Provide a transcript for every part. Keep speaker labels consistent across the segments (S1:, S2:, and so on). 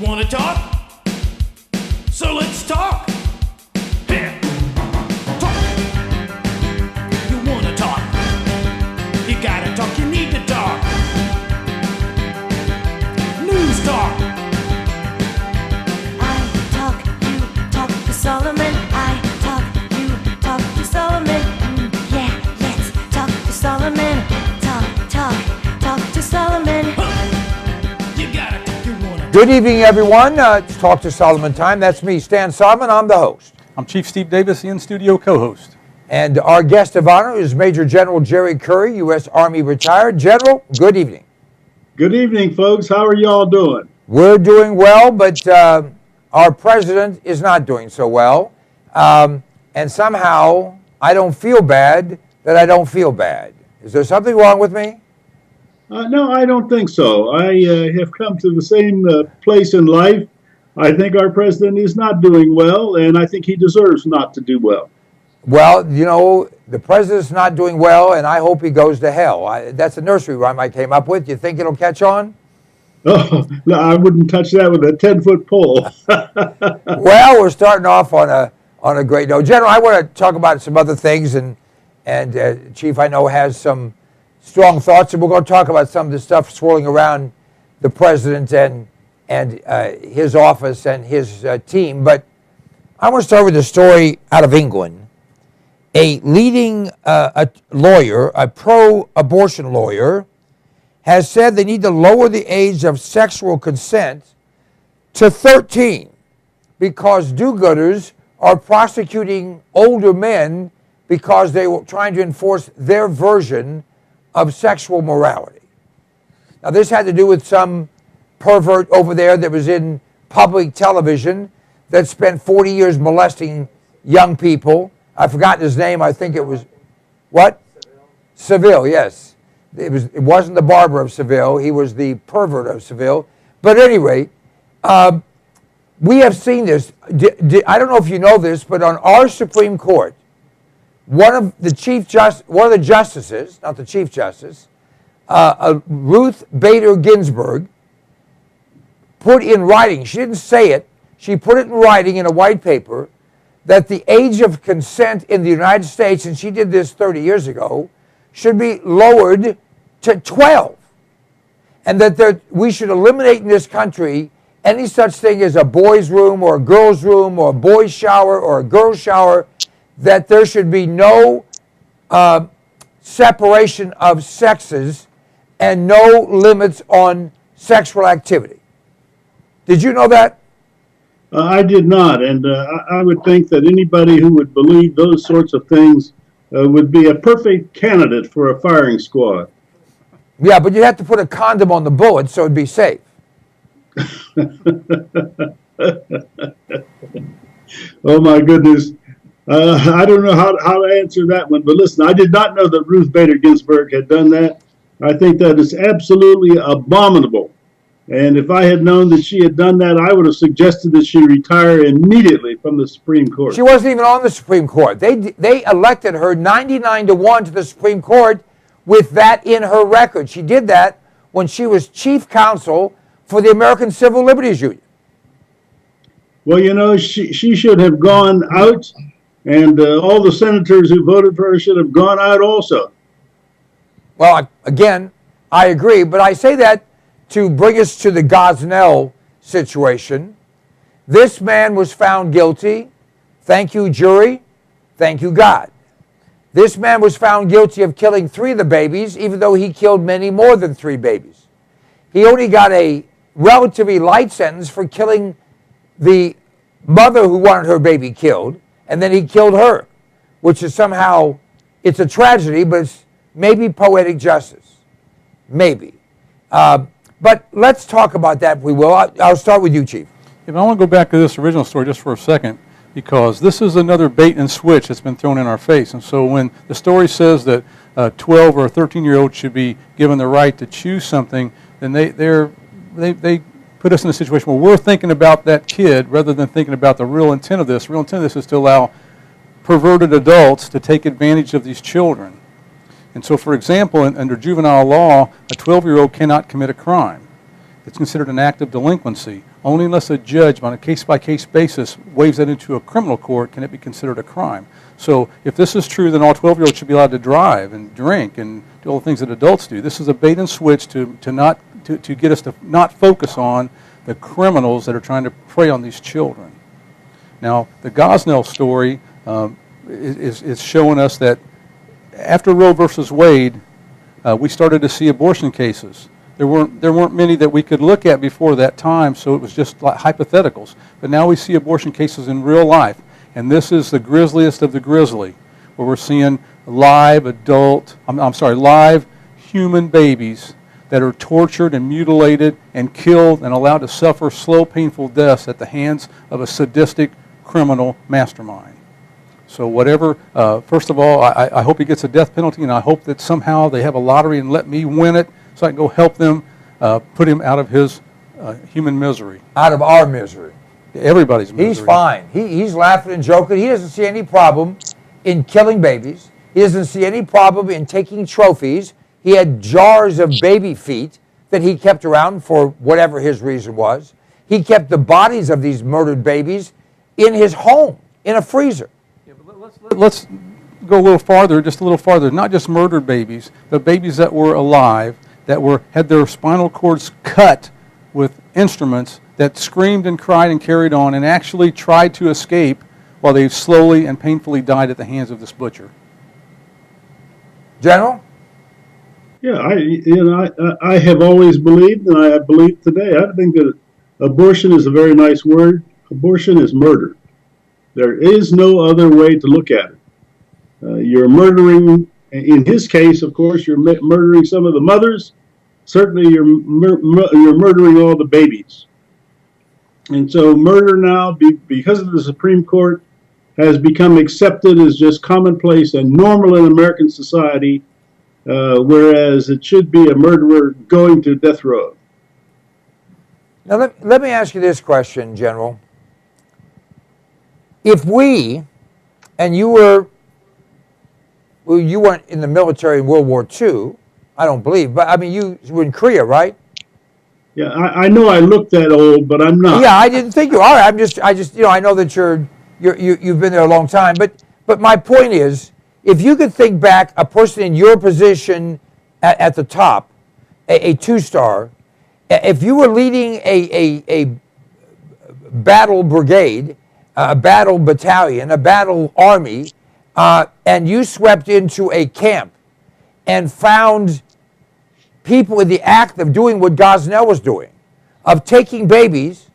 S1: Wanna talk? So let's talk. Here, talk. You wanna talk? You gotta talk, you need to talk. News talk.
S2: I talk, you talk to Solomon. I talk, you talk to Solomon. Yeah, let's talk to Solomon. Talk to Solomon.
S1: You gotta talk, you wanna talk.
S3: Good evening, everyone. It's Talk to Solomon time. That's me, Stan Solomon. I'm the host.
S4: I'm Chief Steve Davis, in-studio co-host.
S3: And our guest of honor is Major General Jerry Curry, U.S. Army retired. General, good evening.
S5: Good evening, folks. How are y'all doing?
S3: We're doing well, but our president is not doing so well. And somehow I don't feel bad that I don't feel bad. Is there something wrong with me?
S5: No, I don't think so. I have come to the same place in life. I think our president is not doing well, and I think he deserves not to do well.
S3: Well, you know, the president's not doing well, and I hope he goes to hell. That's a nursery rhyme I came up with. You think it'll catch on?
S5: Oh, no, I wouldn't touch that with a 10-foot pole.
S3: Well, we're starting off on a great note. General, I want to talk about some other things, and Chief, I know, has some strong thoughts, and we're going to talk about some of the stuff swirling around the president and his office and his team. But I want to start with a story out of England. A leading lawyer, a pro-abortion lawyer, has said they need to lower the age of sexual consent to 13 because do-gooders are prosecuting older men because they were trying to enforce their version of sexual morality. Now, this had to do with some pervert over there that was in public television that spent 40 years molesting young people. I've forgotten his name. I think it was, what? Seville, yes. It wasn't the barber of Seville. He was the pervert of Seville. But at any rate, we have seen this. I don't know if you know this, but on our Supreme Court, one of the justices, not the Chief Justice, Ruth Bader Ginsburg, put in writing, she didn't say it, she put it in writing in a white paper, that the age of consent in the United States, and she did this 30 years ago, should be lowered to 12. And that we should eliminate in this country any such thing as a boys' room or a girls' room or a boys' shower or a girls' shower, that there should be no separation of sexes and no limits on sexual activity. Did you know that?
S5: I did not, and I would think that anybody who would believe those sorts of things would be a perfect candidate for a firing squad.
S3: Yeah, but you'd have to put a condom on the bullet so it'd be safe.
S5: Oh, my goodness. I don't know how to answer that one, but listen, I did not know that Ruth Bader Ginsburg had done that. I think that is absolutely abominable. And if I had known that she had done that, I would have suggested that she retire immediately from the Supreme Court.
S3: She wasn't even on the Supreme Court. They elected her 99-1 to the Supreme Court with that in her record. She did that when she was chief counsel for the American Civil Liberties Union.
S5: Well, you know, she should have gone out, and all the senators who voted for her should have gone out also.
S3: Well, again, I agree, but I say that to bring us to the Gosnell situation. This man was found guilty. Thank you, jury. Thank you, God. This man was found guilty of killing 3 of the babies, even though he killed many more than 3 babies. He only got a relatively light sentence for killing the mother who wanted her baby killed, and then he killed her, which is somehow, it's a tragedy, but it's maybe poetic justice. Maybe. But let's talk about that, if we will. I'll start with you, Chief.
S4: If I want to go back to this original story just for a second, because this is another bait and switch that's been thrown in our face. And so when the story says that a 12 or a 13-year-old should be given the right to choose something, then they put us in a situation where we're thinking about that kid rather than thinking about the real intent of this. The real intent of this is to allow perverted adults to take advantage of these children. And so, for example, under juvenile law, a 12-year-old cannot commit a crime. It's considered an act of delinquency. Only unless a judge on a case-by-case basis waves that into a criminal court can it be considered a crime. So if this is true, then all 12-year-olds should be allowed to drive and drink and do all the things that adults do. This is a bait and switch to get us to not focus on the criminals that are trying to prey on these children. Now, the Gosnell story is showing us that after Roe versus Wade, we started to see abortion cases. There weren't many that we could look at before that time, so it was just like hypotheticals. But now we see abortion cases in real life, and this is the grisliest of the grisly, where we're seeing live human babies that are tortured and mutilated and killed and allowed to suffer slow, painful deaths at the hands of a sadistic criminal mastermind. So whatever, first of all, I hope he gets a death penalty, and I hope that somehow they have a lottery and let me win it so I can go help them put him out of his human misery.
S3: Out of our misery.
S4: Everybody's misery.
S3: He's fine. He's laughing and joking. He doesn't see any problem in killing babies. He doesn't see any problem in taking trophies. He had jars of baby feet that he kept around for whatever his reason was. He kept the bodies of these murdered babies in his home, in a freezer.
S4: Yeah, but let's go a little farther, just a little farther. Not just murdered babies, but babies that were alive, that had their spinal cords cut with instruments, that screamed and cried and carried on and actually tried to escape while they slowly and painfully died at the hands of this butcher.
S3: General?
S5: Yeah, I have always believed, and I believe today, I think that abortion is a very nice word. Abortion is murder. There is no other way to look at it. You're murdering, in his case, of course, you're murdering some of the mothers. Certainly, you're murdering all the babies. And so murder now, because of the Supreme Court, has become accepted as just commonplace and normal in American society, whereas it should be a murderer going to death row.
S3: Now, let me ask you this question, General. If we, and you weren't in the military in World War II, I don't believe, but I mean, you were in Korea, right?
S5: Yeah, I know I look that old, but I'm not.
S3: Yeah, I didn't think you are. I just, I know that you've been there a long time, but my point is, if you could think back, a person in your position at the top, a two-star, if you were leading a battle brigade, a battle battalion, a battle army, and you swept into a camp and found people in the act of doing what Gosnell was doing, of taking babies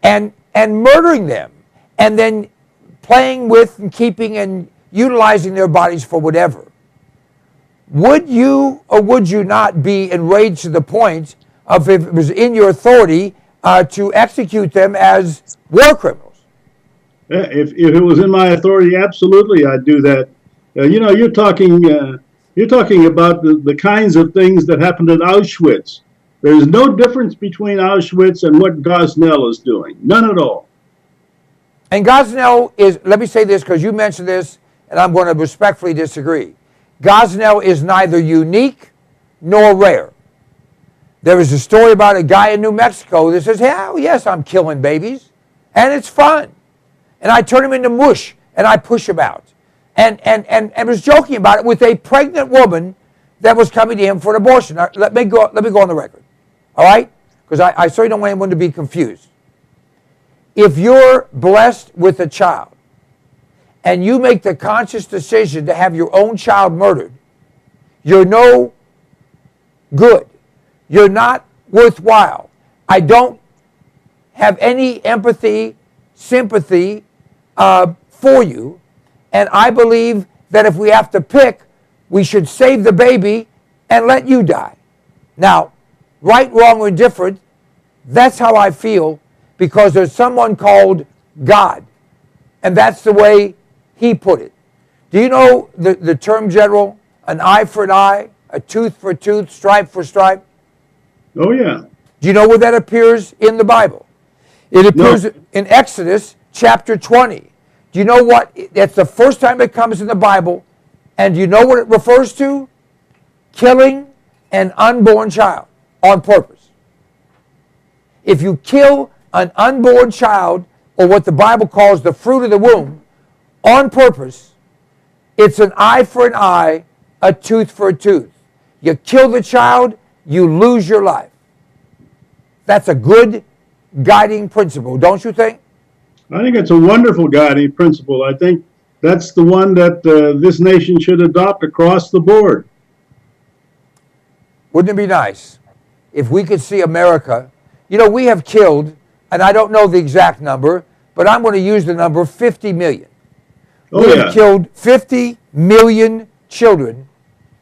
S3: and murdering them, and then playing with and keeping and utilizing their bodies for whatever. Would you or would you not be enraged to the point of, if it was in your authority, to execute them as war criminals?
S5: Yeah, if it was in my authority, absolutely, I'd do that. You're talking about the kinds of things that happened at Auschwitz. There's no difference between Auschwitz and what Gosnell is doing. None at all.
S3: And Gosnell is, let me say this because you mentioned this, and I'm going to respectfully disagree. Gosnell is neither unique nor rare. There is a story about a guy in New Mexico that says, hell yes, I'm killing babies, and it's fun. And I turn him into mush, and I push him out. And was joking about it with a pregnant woman that was coming to him for an abortion. Now, let me go on the record, all right? Because I certainly don't want anyone to be confused. If you're blessed with a child, and you make the conscious decision to have your own child murdered, you're no good. You're not worthwhile. I don't have any empathy, sympathy for you, and I believe that if we have to pick, we should save the baby and let you die. Now, right, wrong, or indifferent, that's how I feel, because there's someone called God, and that's the way he put it. Do you know the term, General, an eye for an eye, a tooth for a tooth, stripe for stripe?
S5: Oh, yeah.
S3: Do you know where that appears in the Bible? It appears in Exodus chapter 20. Do you know what? That's the first time it comes in the Bible. And do you know what it refers to? Killing an unborn child on purpose. If you kill an unborn child, or what the Bible calls the fruit of the womb, on purpose, it's an eye for an eye, a tooth for a tooth. You kill the child, you lose your life. That's a good guiding principle, don't you think?
S5: I think it's a wonderful guiding principle. I think that's the one that this nation should adopt across the board.
S3: Wouldn't it be nice if we could see America? You know, we have killed, and I don't know the exact number, but I'm going to use the number 50 million.
S5: Oh,
S3: We
S5: yeah.
S3: have killed 50 million children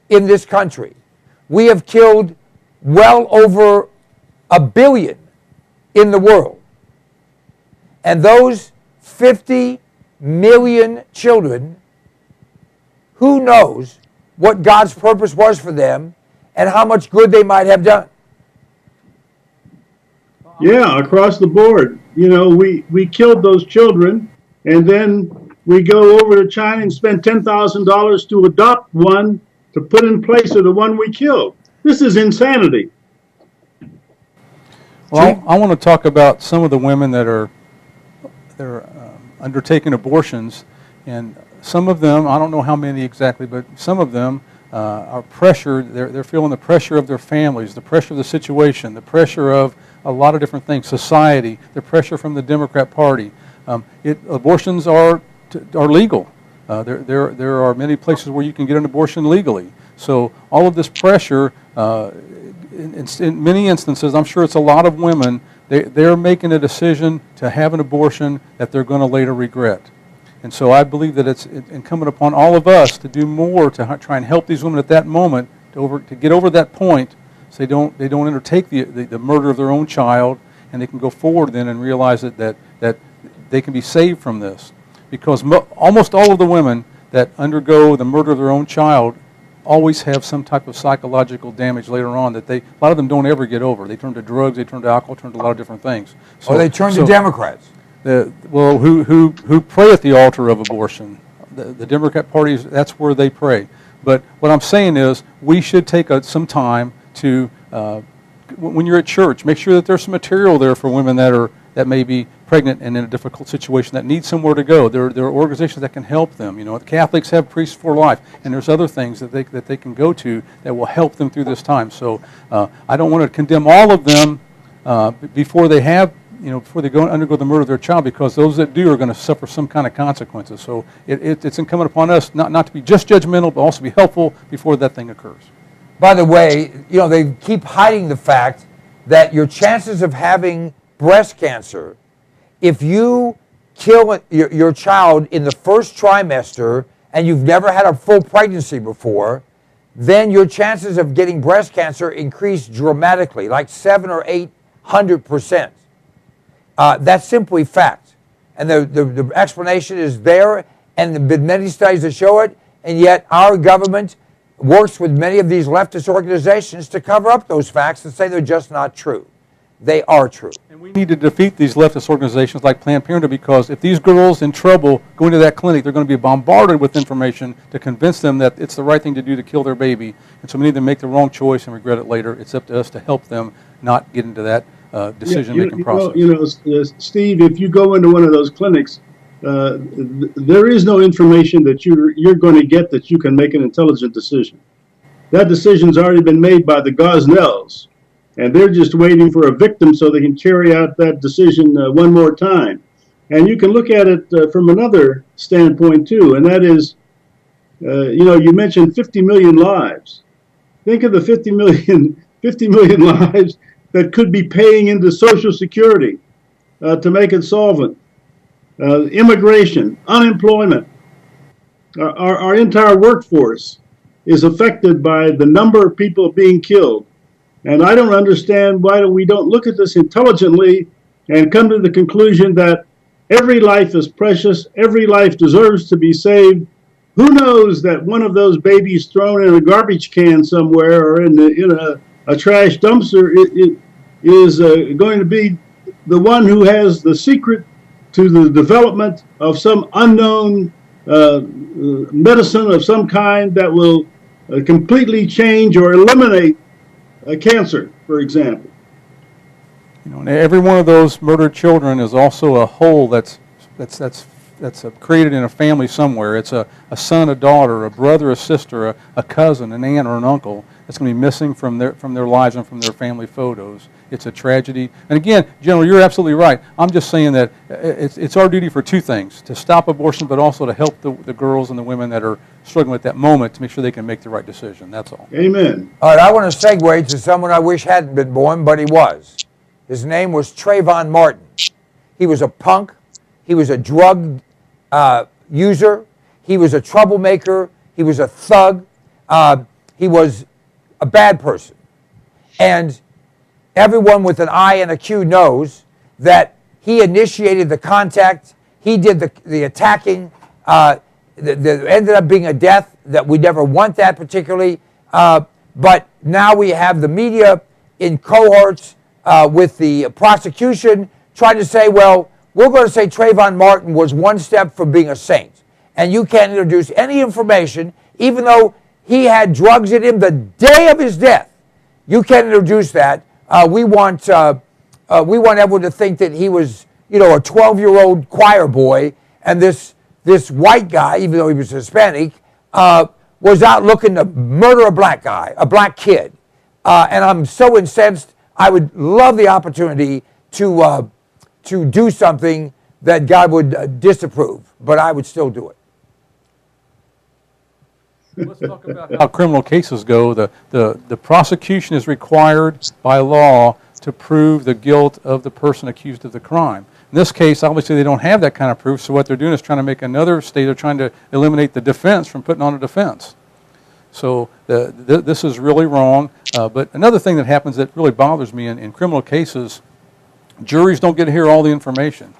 S3: in this country. We have killed well over 1 billion in the world. And those 50 million children, who knows what God's purpose was for them and how much good they might have done.
S5: Yeah, across the board. You know, we killed those children, and then we go over to China and spend $10,000 to adopt one to put in place of the one we killed. This is insanity.
S4: Well, I want to talk about some of the women that are undertaking abortions, and some of them, I don't know how many exactly, but some of them are pressured. They're feeling the pressure of their families, the pressure of the situation, the pressure of a lot of different things, society, the pressure from the Democrat Party. Abortions are legal. There are many places where you can get an abortion legally. So all of this pressure, in many instances, I'm sure it's a lot of women, they're making a decision to have an abortion that they're going to later regret. And so I believe that it's incumbent upon all of us to do more to try and help these women at that moment to get over that point, so they don't undertake the murder of their own child, and they can go forward then and realize that they can be saved from this. Because almost all of the women that undergo the murder of their own child always have some type of psychological damage later on that a lot of them don't ever get over. They turn to drugs, they turn to alcohol, turn to a lot of different things.
S3: Or they turn to Democrats.
S4: Who pray at the altar of abortion. The Democrat Party, that's where they pray. But what I'm saying is we should take some time to, when you're at church, make sure that there's some material there for women that may be pregnant and in a difficult situation that need somewhere to go. There are organizations that can help them. You know, the Catholics have Priests for Life, and there's other things that they can go to that will help them through this time. So I don't want to condemn all of them before they undergo the murder of their child, because those that do are going to suffer some kind of consequences. So it's incumbent upon us not to be just judgmental, but also be helpful before that thing occurs.
S3: By the way, you know, they keep hiding the fact that your chances of having breast cancer, if you kill your child in the first trimester and you've never had a full pregnancy before, then your chances of getting breast cancer increase dramatically, like 700 or 800%. That's simply fact. And the explanation is there, and there have been many studies that show it, and yet our government works with many of these leftist organizations to cover up those facts and say they're just not true. They are true.
S4: And we need to defeat these leftist organizations like Planned Parenthood, because if these girls in trouble go into that clinic, they're going to be bombarded with information to convince them that it's the right thing to do to kill their baby. And so many of them make the wrong choice and regret it later. It's up to us to help them not get into that decision-making process.
S5: You know, Steve, if you go into one of those clinics, there is no information that you're going to get that you can make an intelligent decision. That decision's already been made by the Gosnells, and they're just waiting for a victim so they can carry out that decision one more time. And you can look at it from another standpoint too, and that is, you know, you mentioned 50 million lives. Think of the 50 million lives that could be paying into Social Security to make it solvent. Immigration, unemployment, our entire workforce is affected by the number of people being killed. And I don't understand why we don't look at this intelligently and come to the conclusion that every life is precious, every life deserves to be saved. Who knows that one of those babies thrown in a garbage can somewhere or in a trash dumpster is going to be the one who has the secret to the development of some unknown medicine of some kind that will completely change or eliminate cancer, for example.
S4: You know, and every one of those murdered children is also a hole that's created in a family somewhere. It's a son, a daughter, a brother, a sister, a cousin, an aunt, or an uncle that's going to be missing from their lives and from their family photos. It's a tragedy. And again, General, you're absolutely right. I'm just saying that it's our duty for two things: to stop abortion, but also to help the girls and the women that are struggling at that moment to make sure they can make the right decision. That's all.
S5: Amen.
S3: All right, I want to segue to someone I wish hadn't been born, but he was. His name was Trayvon Martin. He was a punk. He was a drug user. He was a troublemaker. He was a thug. He was a bad person. And everyone with an I and a Q knows that he initiated the contact. He did the attacking. There ended up being a death that we never want that particularly. But now we have the media in cohorts with the prosecution trying to say, well, we're going to say Trayvon Martin was one step from being a saint. And you can't introduce any information, even though he had drugs in him the day of his death. You can't introduce that. We want everyone to think that he was, a 12-year-old choir boy, and this white guy, even though he was Hispanic, was out looking to murder a black guy, a black kid. And I'm so incensed. I would love the opportunity to do something that God would disapprove, but I would still do it.
S4: Let's talk about how criminal cases go. The prosecution is required by law to prove the guilt of the person accused of the crime. In this case, obviously they don't have that kind of proof, so what they're doing is trying to make another state, they're trying to eliminate the defense from putting on a defense. So this is really wrong. But another thing that happens that really bothers me in criminal cases, juries don't get to hear all the information.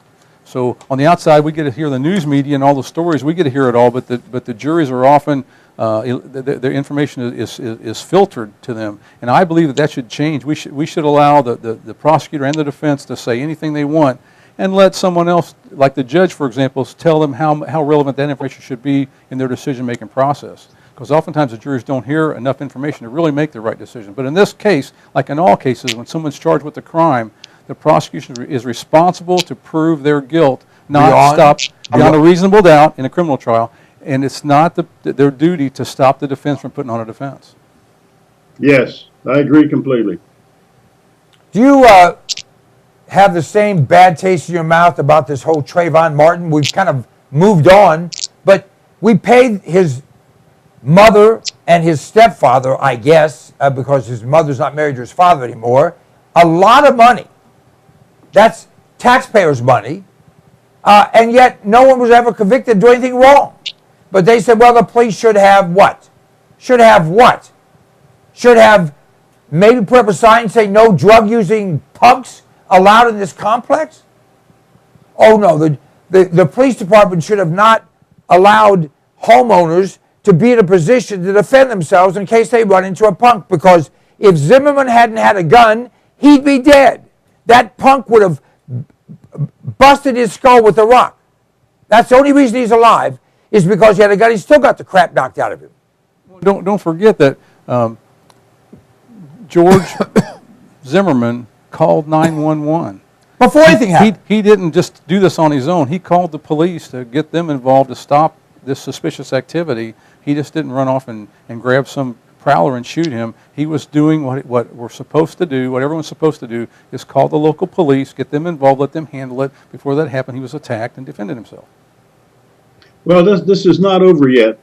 S4: So on the outside, we get to hear the news media and all the stories. We get to hear it all, but the juries are often their information is filtered to them, and I believe that should change. We should allow the prosecutor and the defense to say anything they want, and let someone else, like the judge, for example, tell them how relevant that information should be in their decision-making process. Because oftentimes the juries don't hear enough information to really make the right decision. But in this case, like in all cases, when someone's charged with a crime, the prosecution is responsible to prove their guilt, not beyond a reasonable doubt in a criminal trial, and it's not their duty to stop the defense from putting on a defense.
S5: Yes, I agree completely.
S3: Do you have the same bad taste in your mouth about this whole Trayvon Martin? We've kind of moved on, but we paid his mother and his stepfather, I guess, because his mother's not married to his father anymore, a lot of money. That's taxpayers' money, and yet no one was ever convicted of doing anything wrong. But they said, well, the police should have what? Should have what? Should have maybe put up a sign saying no drug-using punks allowed in this complex? Oh, no, the police department should have not allowed homeowners to be in a position to defend themselves in case they run into a punk, because if Zimmerman hadn't had a gun, he'd be dead. That punk would have busted his skull with a rock. That's the only reason he's alive, is because he had a gun. He still got the crap knocked out of him.
S4: Don't forget that George Zimmerman called 911.
S3: Before anything happened.
S4: He didn't just do this on his own. He called the police to get them involved to stop this suspicious activity. He just didn't run off and grab some prowler and shoot him. He was doing what we're supposed to do, what everyone's supposed to do, is call the local police, get them involved, let them handle it. Before that happened, he was attacked and defended himself.
S5: Well, this is not over yet,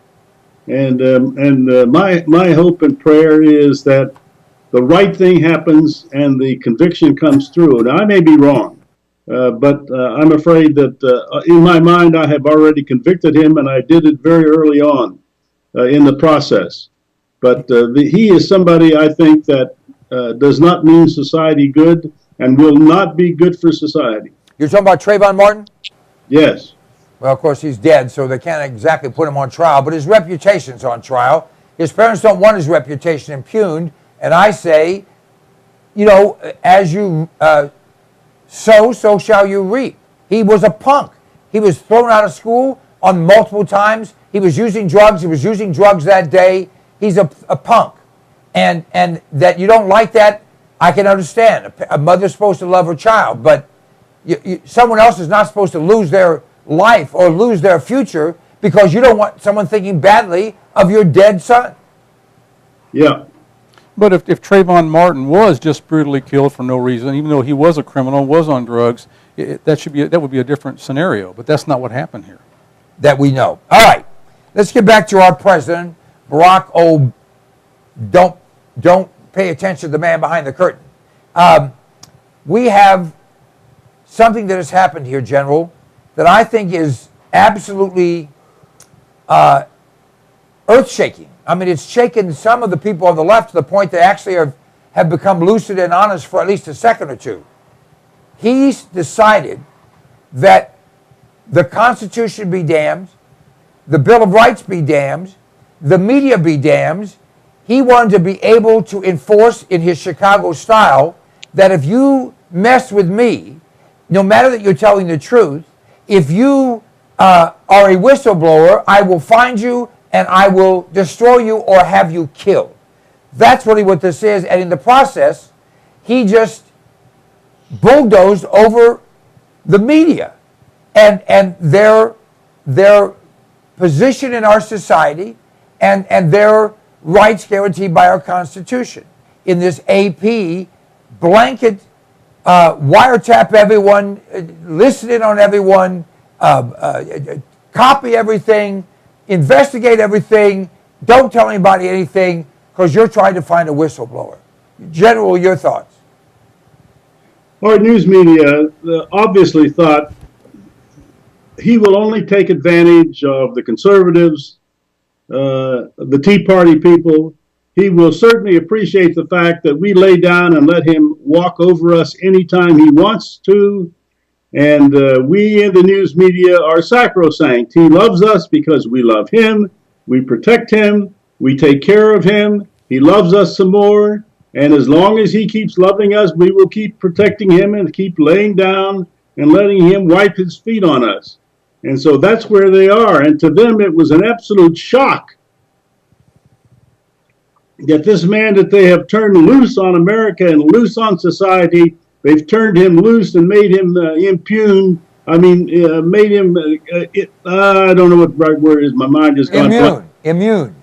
S5: and my hope and prayer is that the right thing happens and the conviction comes through. Now, I may be wrong, but I'm afraid that in my mind I have already convicted him, and I did it very early on in the process. But he is somebody, I think, that does not mean society good and will not be good for society.
S3: You're talking about Trayvon Martin?
S5: Yes.
S3: Well, of course, he's dead, so they can't exactly put him on trial, but his reputation's on trial. His parents don't want his reputation impugned, and I say, as you sow, so shall you reap. He was a punk. He was thrown out of school on multiple times. He was using drugs. He was using drugs that day. He's a punk. And that you don't like that, I can understand. A mother's supposed to love her child, but someone else is not supposed to lose their life or lose their future because you don't want someone thinking badly of your dead son.
S5: Yeah.
S4: But if Trayvon Martin was just brutally killed for no reason, even though he was a criminal, was on drugs, that would be a different scenario. But that's not what happened here.
S3: That we know. All right, let's get back to our president, Barack O. Don't pay attention to the man behind the curtain. We have something that has happened here, General, that I think is absolutely earth-shaking. I mean, it's shaken some of the people on the left to the point they actually have become lucid and honest for at least a second or two. He's decided that the Constitution be damned, the Bill of Rights be damned, the media be damned. He wanted to be able to enforce in his Chicago style that if you mess with me, no matter that you're telling the truth, if you are a whistleblower, I will find you and I will destroy you or have you killed. That's really what this is. And in the process, he just bulldozed over the media and their position in our society and their rights guaranteed by our Constitution. In this AP blanket wiretap everyone, listen in on everyone, copy everything, investigate everything, don't tell anybody anything because you're trying to find a whistleblower. General, your thoughts?
S5: Our news media obviously thought he will only take advantage of the conservatives, the Tea Party people. He will certainly appreciate the fact that we lay down and let him walk over us anytime he wants to. And we in the news media are sacrosanct. He loves us because we love him. We protect him. We take care of him. He loves us some more. And as long as he keeps loving us, we will keep protecting him and keep laying down and letting him wipe his feet on us. And so that's where they are. And to them, it was an absolute shock that this man that they have turned loose on America and loose on society, they've turned him loose and made him impune. I mean, made him, I don't know what the right word is. My mind just gone blank.
S3: Immune.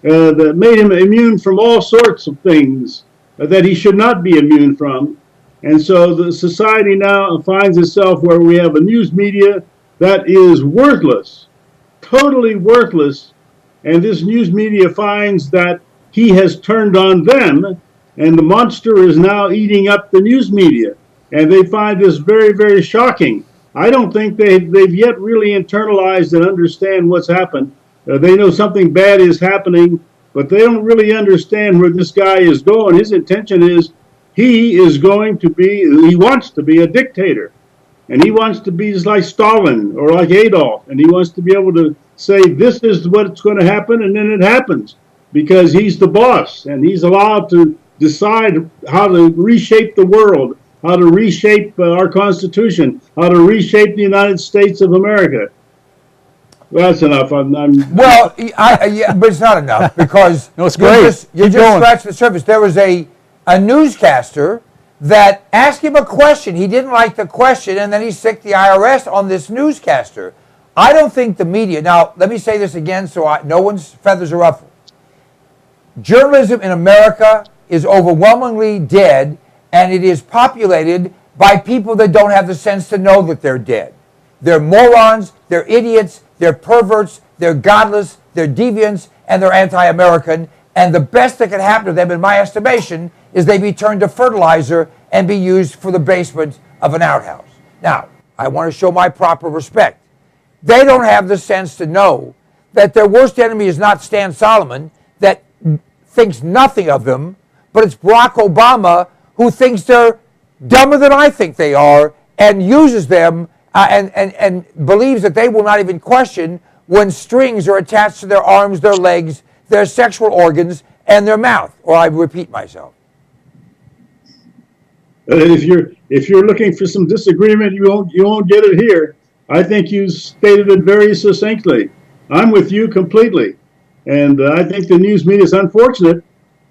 S5: That made him immune from all sorts of things that he should not be immune from. And so the society now finds itself where we have a news media that is worthless, totally worthless. And this news media finds that he has turned on them, and the monster is now eating up the news media. And they find this very, very shocking. I don't think they've yet really internalized and understand what's happened. They know something bad is happening, but they don't really understand where this guy is going. His intention is he wants to be a dictator. And he wants to be just like Stalin or like Adolf. And he wants to be able to say, this is what's going to happen, and then it happens. Because he's the boss, and he's allowed to decide how to reshape the world, how to reshape our Constitution, how to reshape the United States of America. Well, that's enough.
S3: Well, yeah, but it's not enough because
S4: no, it's great.
S3: You just scratched the surface. There was a newscaster that asked him a question. He didn't like the question, and then he sicked the IRS on this newscaster. I don't think the media, now let me say this again so no one's feathers are ruffled. Journalism in America is overwhelmingly dead, and it is populated by people that don't have the sense to know that they're dead. They're morons, they're idiots, they're perverts, they're godless, they're deviants, and they're anti-American. And the best that can happen to them, in my estimation, is they be turned to fertilizer and be used for the basement of an outhouse. Now, I want to show my proper respect. They don't have the sense to know that their worst enemy is not Stan Solomon, that thinks nothing of them, but it's Barack Obama who thinks they're dumber than I think they are and uses them and believes that they will not even question when strings are attached to their arms, their legs, their sexual organs, and their mouth. Or I repeat myself.
S5: If you're looking for some disagreement, you won't get it here. I think you stated it very succinctly. I'm with you completely. And I think the news media is unfortunate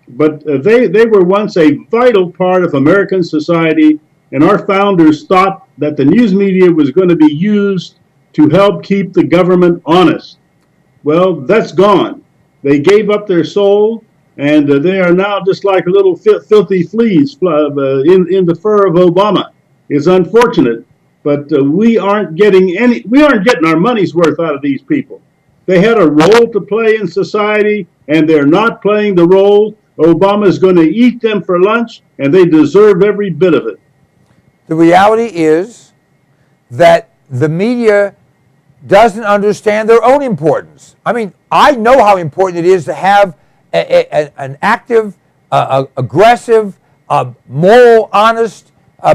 S5: but they were once a vital part of American society, and our founders thought that the news media was going to be used to help keep the government honest. Well, that's gone. They gave up their soul, and they are now just like little filthy fleas in the fur of Obama. It's unfortunate, but we aren't getting our money's worth out of these people. They had a role to play in society, and they're not playing the role. Obama is going to eat them for lunch, and they deserve every bit of it.
S3: The reality is that the media doesn't understand their own importance. I mean, I know how important it is to have an active, aggressive, moral, honest,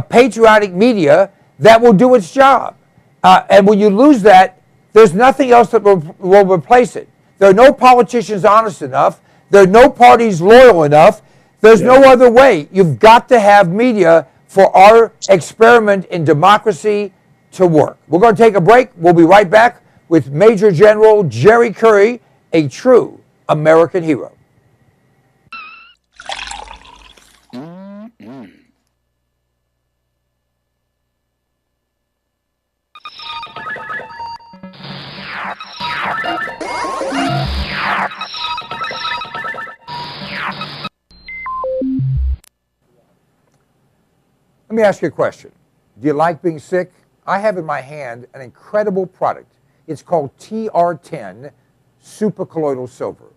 S3: patriotic media that will do its job. And when you lose that, there's nothing else that will replace it. There are no politicians honest enough. There are no parties loyal enough. There's no other way. You've got to have media for our experiment in democracy to work. We're going to take a break. We'll be right back with Major General Jerry Curry, a true American hero. Let me ask you a question. Do you like being sick? I have in my hand an incredible product. It's called TR10 supercolloidal silver.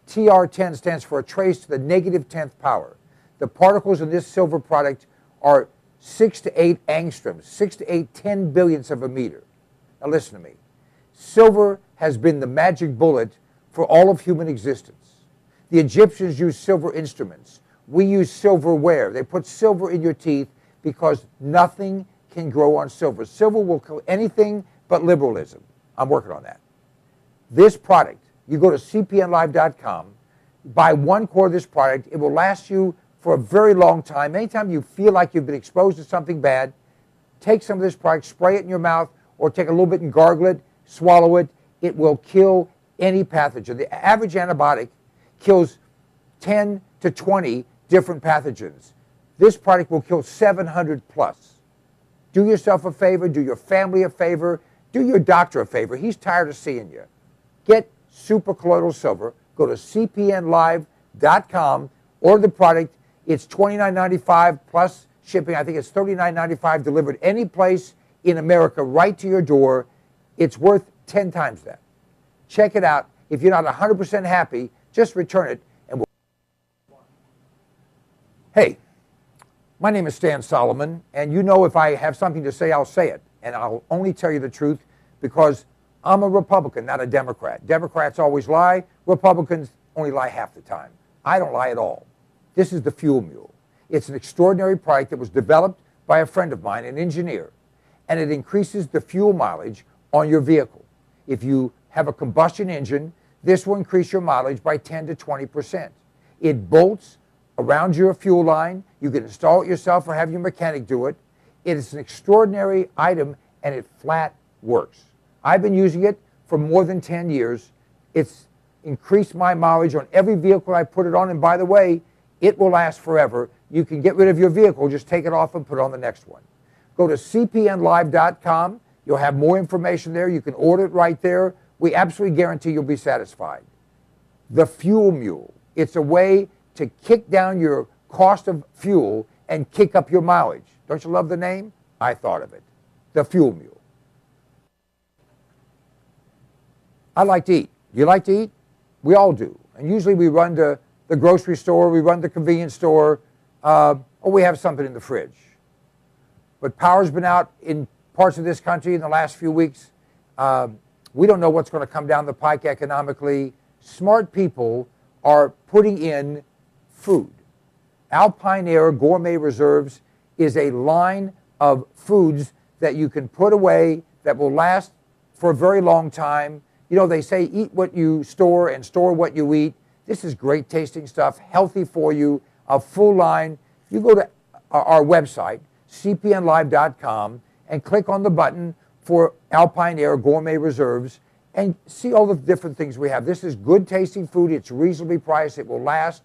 S3: TR10 stands for a trace to the negative 10th power. The particles in this silver product are 6 to 8 angstroms, 6 to 8 10 billionths of a meter. Now listen to me. Silver has been the magic bullet for all of human existence. The Egyptians used silver instruments. We use silverware. They put silver in your teeth because nothing can grow on silver. Silver will kill anything but liberalism. I'm working on that. This product, you go to cpnlive.com, buy 1 quart of this product. It will last you for a very long time. Anytime you feel like you've been exposed to something bad, take some of this product, spray it in your mouth, or take a little bit and gargle it, swallow it. It will kill any pathogen. The average antibiotic kills 10 to 20 different pathogens. This product will kill 700 plus. Do yourself a favor, do your family a favor, do your doctor a favor. He's tired of seeing you. Get supercolloidal silver. Go to cpnlive.com, order the product. It's $29.95 plus shipping. I think it's $39.95 delivered any place in America right to your door. It's worth 10 times that. Check it out. If you're not 100% happy, just return it. Hey, my name is Stan Solomon, and you know if I have something to say, I'll say it. And I'll only tell you the truth because I'm a Republican, not a Democrat. Democrats always lie. Republicans only lie half the time. I don't lie at all. This is the Fuel Mule. It's an extraordinary product that was developed by a friend of mine, an engineer, and it increases the fuel mileage on your vehicle. If you have a combustion engine, this will increase your mileage by 10 to 20%. It bolts around your fuel line. You can install it yourself or have your mechanic do it. It is an extraordinary item, and it flat works. I've been using it for more than 10 years. It's increased my mileage on every vehicle I put it on, and by the way, it will last forever. You can get rid of your vehicle, just take it off and put it on the next one. Go to cpnlive.com. You'll have more information there. You can order it right there. We absolutely guarantee you'll be satisfied. The Fuel Mule. It's a way to kick down your cost of fuel and kick up your mileage. Don't you love the name? I thought of it. The Fuel Mule. I like to eat. You like to eat? We all do. And usually we run to the grocery store, we run to the convenience store, or we have something in the fridge. But power's been out in parts of this country in the last few weeks. We don't know what's going to come down the pike economically. Smart people are putting in food. Alpine Air Gourmet Reserves is a line of foods that you can put away that will last for a very long time. You know, they say eat what you store and store what you eat. This is great tasting stuff, healthy for you, a full line. You go to our website, cpnlive.com, and click on the button for Alpine Air Gourmet Reserves and see all the different things we have. This is good tasting food. It's reasonably priced. It will last.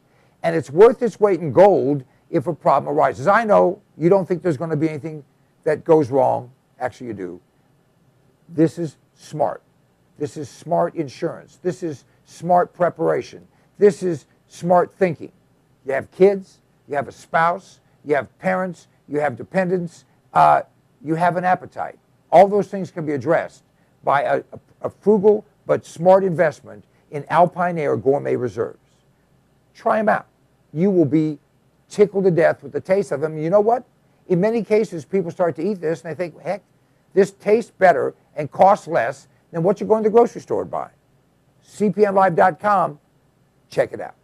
S3: and it's worth its weight in gold if a problem arises. I know you don't think there's going to be anything that goes wrong. Actually, you do. This is smart. This is smart insurance. This is smart preparation. This is smart thinking. You have kids, you have a spouse, you have parents, you have dependents, you have an appetite. All those things can be addressed by a frugal but smart investment in Alpine Air Gourmet Reserves. Try them out. You will be tickled to death with the taste of them. You know what? In many cases, people start to eat this and they think, heck, this tastes better and costs less than what you're going to the grocery store to buy. CPNLive.com. Check it out.